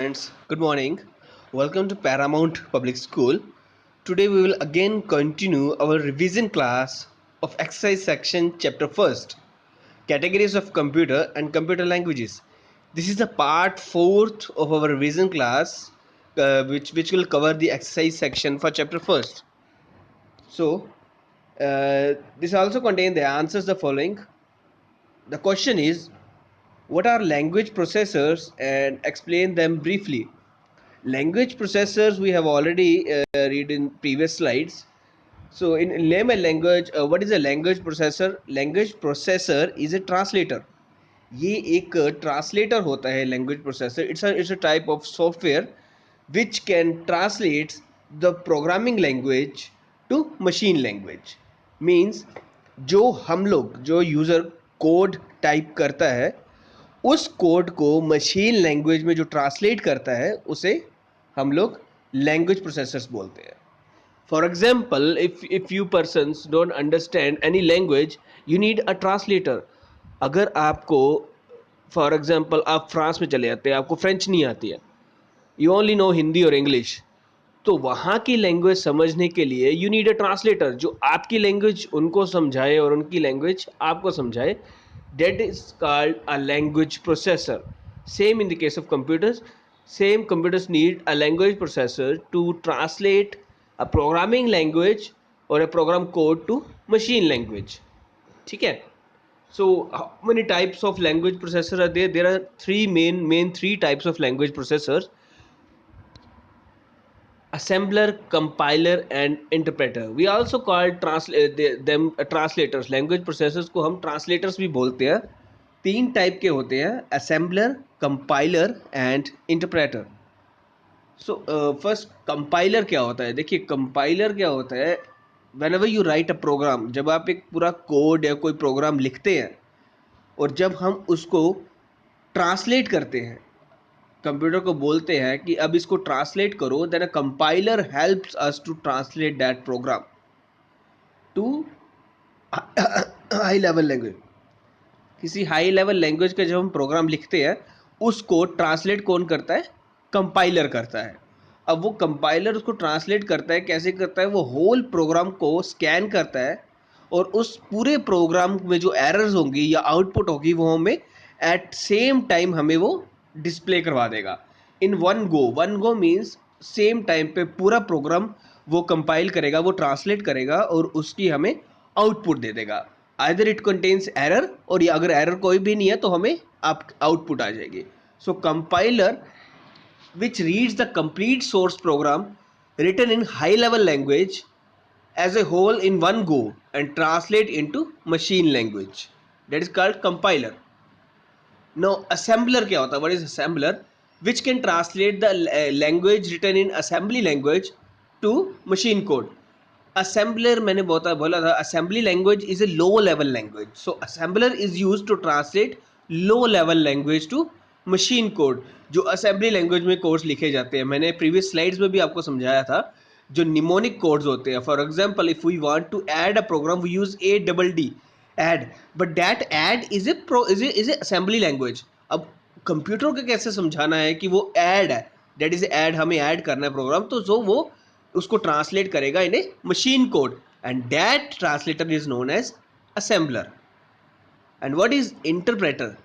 Friends, good morning. Welcome to Paramount Public School. Today we will again continue our revision class of exercise section chapter first, categories of computer and computer languages. This is the part fourth of our revision class, which will cover the exercise section for chapter first. So this also contains the answers the following. The question is, what are language processors and explain them briefly. Language processors we have already read in previous slides. So in layman language, what is a language processor? Language processor is a translator. ये एक translator होता है language processor. It's a type of software which can translate the programming language to machine language. Means जो user code type करता है उस code को machine language में जो ट्रांसलेट करता है उसे हम लोग लैंग्वेज प्रोसेसर्स बोलते हैं. For example, if you persons don't understand any language, you need a translator. अगर आपको फॉर एग्जाम्पल आप फ्रांस में चले जाते हैं, आपको फ्रेंच नहीं आती है, यू ओनली नो हिंदी और इंग्लिश, तो वहाँ की लैंग्वेज समझने के लिए यू नीड अ ट्रांसलेटर जो आपकी लैंग्वेज उनको समझाए और उनकी लैंग्वेज आपको समझाए. That is called a language processor. Same in the case of computers. Same computers need a language processor to translate a programming language or a program code to machine language. ठीक है. So how many types of language processor are there? There are three types of language processors: assembler, compiler and interpreter. We also call them translators. Language processors को हम translators भी बोलते हैं. तीन type के होते हैं: assembler, compiler and interpreter. So first compiler क्या होता है. देखिए कंपाइलर क्या होता है, whenever you write a program, जब आप एक पूरा कोड या कोई प्रोग्राम लिखते हैं और जब हम उसको ट्रांसलेट करते हैं, कंप्यूटर को बोलते हैं कि अब इसको ट्रांसलेट करो, then a compiler helps us to translate that program to high level language. किसी हाई लेवल लैंग्वेज का जब हम प्रोग्राम लिखते हैं उसको ट्रांसलेट कौन करता है? कंपाइलर करता है. अब वो कंपाइलर उसको ट्रांसलेट करता है, कैसे करता है? वो होल प्रोग्राम को स्कैन करता है और उस पूरे प्रोग्राम में जो एरर्स होंगी या आउटपुट होगी वो हमें एट सेम टाइम हमें वो डिस्प्ले करवा देगा in one go means same time पे पूरा प्रोग्राम वो कंपाइल करेगा, वो ट्रांसलेट करेगा और उसकी हमें आउटपुट दे देगा. आइदर इट कंटेन्स एरर, और या अगर एरर कोई भी नहीं है तो हमें आप आउटपुट आ जाएगी. सो compiler which reads the complete source program written in high level language as a whole in one go and translate into machine language. That is called compiler. Now assembler क्या होता है? What is assembler? Which can translate the language written in assembly language to machine code. Assembler मैंने बोला था assembly language is a low level language. So assembler is used to translate low level language to machine code. जो assembly language में codes लिखे जाते हैं, मैंने previous slides में भी आपको समझाया था, जो निमोनिक कोड्स होते हैं. For example if we want to add a program we use a double D, add, but that add is a assembly language. अब कंप्यूटर को कैसे समझाना है कि वो ऐड है, दैट इज ऐड, हमें ऐड करना है प्रोग्राम, तो जो वो उसको ट्रांसलेट करेगा in a machine code and that translator is known as assembler. And what is interpreter?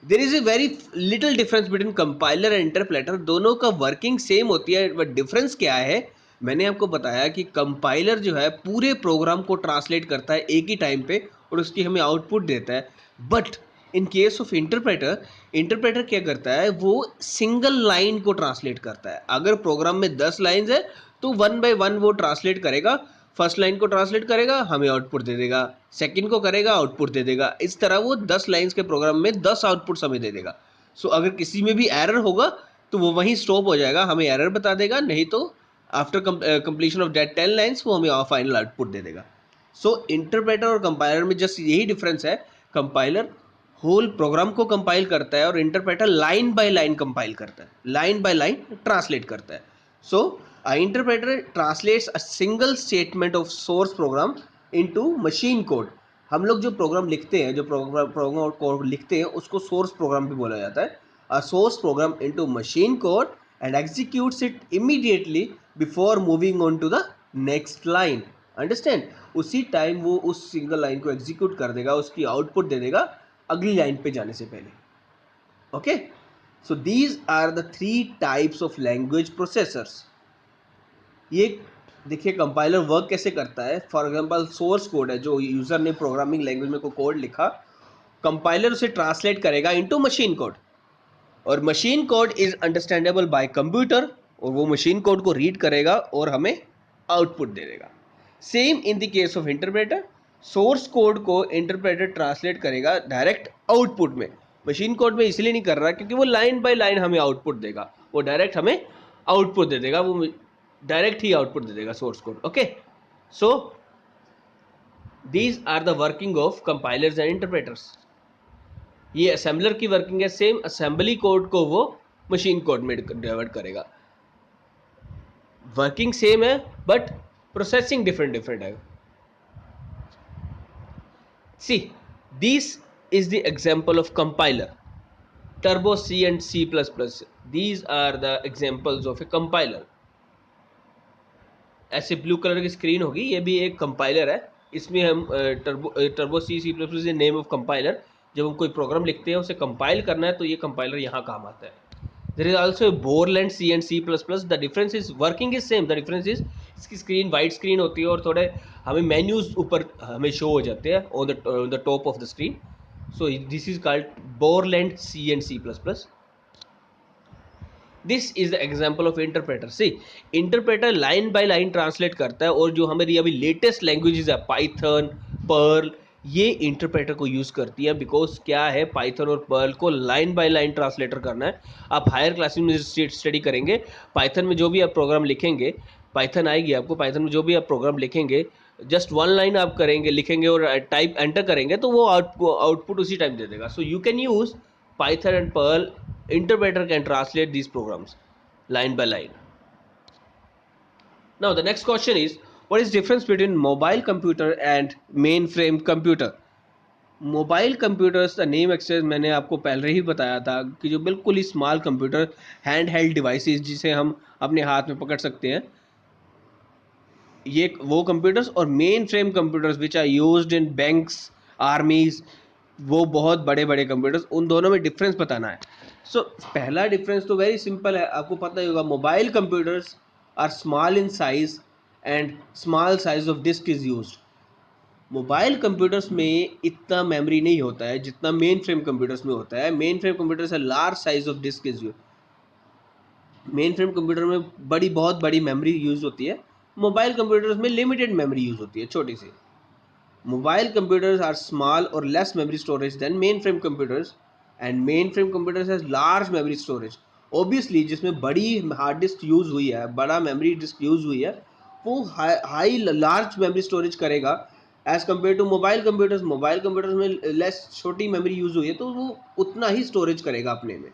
There is a very little difference between compiler and interpreter. दोनों का वर्किंग सेम होती है, बट डिफरेंस क्या है? मैंने आपको बताया कि कंपाइलर जो है पूरे प्रोग्राम को ट्रांसलेट करता है एक ही टाइम पे और उसकी हमें आउटपुट देता है. But in case of interpreter, interpreter क्या करता है? वो सिंगल लाइन को ट्रांसलेट करता है. अगर प्रोग्राम में 10 लाइन्स है तो वन बाय वन वो ट्रांसलेट करेगा. फर्स्ट लाइन को ट्रांसलेट करेगा, हमें आउटपुट दे देगा. सेकंड को करेगा, आउटपुट दे देगा. इस तरह वो 10 लाइंस के प्रोग्राम में 10 आउटपुट्स हमें दे देगा. सो अगर किसी में भी एरर होगा तो वो वहीं स्टॉप हो जाएगा, हमें एरर बता देगा, नहीं तो after completion of that 10 lines वो हमें फाइनल आउटपुट दे देगा. सो इंटरप्रेटर और कंपाइलर में जस्ट यही डिफरेंस है. कंपाइलर होल प्रोग्राम को कंपाइल करता है और interpreter line by line compile करता है, लाइन बाय लाइन ट्रांसलेट करता है. सो interpreter translates a single statement of source program into machine code. हम लोग जो प्रोग्राम लिखते हैं, जो प्रोग्राम कोड लिखते हैं उसको सोर्स प्रोग्राम भी बोला जाता है. a source program into machine code and executes it immediately before moving on to the next line. Understand? उसी टाइम वो उस सिंगल लाइन को एग्जीक्यूट कर देगा, उसकी आउटपुट दे देगा अगली लाइन पे जाने से पहले. Okay, so these are the 3 types of language processors. ये देखिए कंपाइलर वर्क कैसे करता है. फॉर एग्जांपल सोर्स कोड है, जो यूजर ने प्रोग्रामिंग लैंग्वेज में कोई कोड लिखा, कंपाइलर उसे ट्रांसलेट करेगा इनटू मशीन कोड, और machine code is understandable bye computer, और वो मशीन कोड को रीड करेगा और हमें आउटपुट दे देगा. Same in the case of interpreter, source code को इंटरप्रेटर ट्रांसलेट करेगा डायरेक्ट आउटपुट में. मशीन कोड में इसलिए नहीं कर रहा क्योंकि वो लाइन बाय लाइन हमें आउटपुट देगा, वो डायरेक्ट हमें आउटपुट दे देगा, वो डायरेक्ट ही आउटपुट दे देगा source code. Okay, so these are the working of compilers and interpreters. ये असेंबलर की वर्किंग है. सेम असेंबली कोड को वो मशीन कोड में डाइवर्ट करेगा. वर्किंग सेम है बट प्रोसेसिंग डिफरेंट है. See, this is the example of compiler. Turbo C and C++, these are the examples of a compiler. ऐसे blue colour की screen होगी, ये भी एक कंपाइलर है. इसमें हम turbo C plus name of compiler. जब हम कोई प्रोग्राम लिखते हैं, उसे कंपाइल करना है, तो ये कंपाइलर यहाँ काम आता है. There is also Borland C and C++. The difference is working is same. The difference is इसकी स्क्रीन वाइट स्क्रीन होती है और थोड़े हमें मेन्यूज ऊपर हमें शो हो जाते हैं on the top of the screen. So this is called Borland C and C++. This is the example of interpreter. See, interpreter line by line translate करता है, और जो हमारी अभी लेटेस्ट लैंग्वेजेस है पाइथन, पर्ल, ये इंटरप्रेटर को use करती है. बिकॉज क्या है, पाइथन और पर्ल को लाइन बाय लाइन ट्रांसलेटर करना है. आप हायर क्लासेस में स्टडी करेंगे, पाइथन में जो भी आप प्रोग्राम लिखेंगे, पाइथन आएगी आपको, पाइथन में जो भी आप प्रोग्राम लिखेंगे, जस्ट वन लाइन आप करेंगे, लिखेंगे और टाइप एंटर करेंगे, तो वो आउटपुट उसी टाइम दे देगा. So you can use Python and Perl. Interpreter can translate these programs line by line. Now the next question is, what is difference between mobile computer and mainframe computer? Mobile computers का name access मैंने आपको पहले ही बताया था कि जो बिल्कुल ही small computer, hand held devices जिसे हम अपने हाथ में पकड़ सकते हैं, ये वो कंप्यूटर्स. और mainframe computers which are used in banks, armies, वो बहुत बड़े बड़े कंप्यूटर्स. उन दोनों में डिफरेंस बताना है. सो पहला डिफरेंस तो वेरी सिंपल है, आपको पता ही होगा. Mobile computers are small in size and small size of disk is used. Mobile computers में इतना मेमोरी नहीं होता है जितना मेन फ्रेम कंप्यूटर्स में होता है. मेन फ्रेम कंप्यूटर्स है large size of disk is use. Mainframe computer में बहुत बड़ी मेमोरी यूज होती है. मोबाइल कंप्यूटर्स में लिमिटेड मेमोरी यूज होती है, छोटी सी. मोबाइल कंप्यूटर्स आर स्मॉल और less memory storage than mainframe computers, and mainframe computers has large memory storage. Obviously जिसमें बड़ी हार्ड डिस्क यूज हुई है, बड़ा मेमोरी डिस्क यूज हुई है, वो हाई लार्ज मेमोरी स्टोरेज करेगा as compare to mobile computers. Mobile computers में लेस छोटी मेमोरी यूज हुई है, तो वो उतना ही स्टोरेज करेगा अपने में.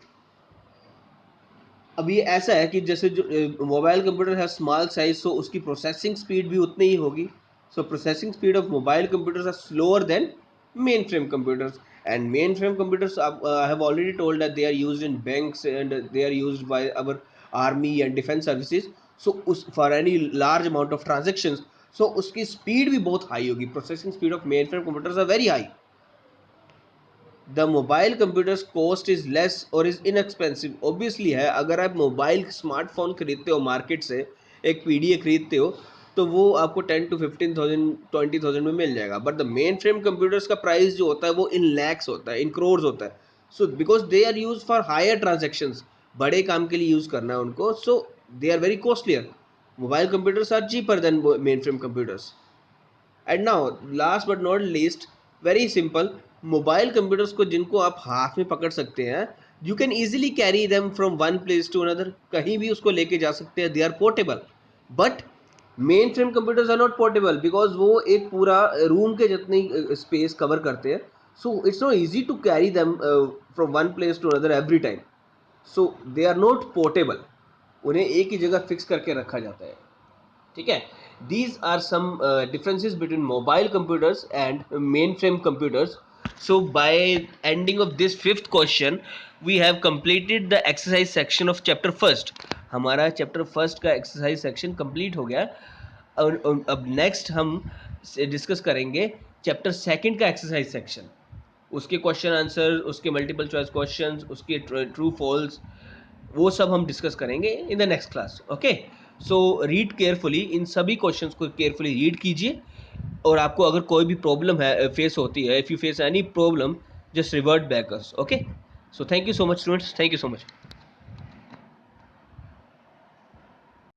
अब ये ऐसा है कि जैसे जो मोबाइल कंप्यूटर है स्मॉल साइज, सो उसकी प्रोसेसिंग स्पीड भी उतनी ही होगी. So processing speed of mobile computers are slower than mainframe computers. And mainframe computers I have already told that they are used in banks and they are used by our army and defence services. So उस for any large amount of transactions, so उसकी speed भी बहुत high होगी. Processing speed of mainframe computers are very high. The mobile computers cost is less और is inexpensive. Obviously है, अगर आप mobile smartphone खरीदते हो मार्केट से, एक पीडीए खरीदते हो, तो वो आपको 10 to 15,000 20,000 में मिल जाएगा. But the main frame computers का प्राइस जो होता है वो इन लैक्स होता है, इन क्रोर्स होता है. So because they are use for higher transactions, बड़े काम के लिए यूज करना है उनको, so they are very costlier. Mobile computers are cheaper than mainframe computers. And now last but not least, very simple, mobile computers को जिनको आप हाथ में पकड़ सकते हैं, you can easily carry them from one place to another. कहीं भी उसको लेके जा सकते हैं, they are portable. But mainframe computers are not portable because वो एक पूरा रूम के जितनी स्पेस कवर करते हैं. So it's not easy to carry them from one place to another every time. So they are not portable. उन्हें एक ही जगह फिक्स करके रखा जाता है. ठीक है. These are some differences between mobile computers and mainframe computers. So by ending of this fifth question, we have completed the exercise section of chapter first. हमारा चैप्टर फर्स्ट का एक्सरसाइज सेक्शन कंप्लीट हो गया। और अब next हम discuss करेंगे chapter second का exercise section, उसके क्वेश्चन आंसर, उसके मल्टीपल चॉइस क्वेश्चंस, उसके ट्रू फॉल्स, वो सब हम डिस्कस करेंगे in the next class. Okay, so read carefully, इन सभी क्वेश्चंस को केयरफुली रीड कीजिए। और आपको अगर कोई भी प्रॉब्लम है फेस होती है, if you face any problem, just revert back us. Okay, so thank you so much students, thank you so much.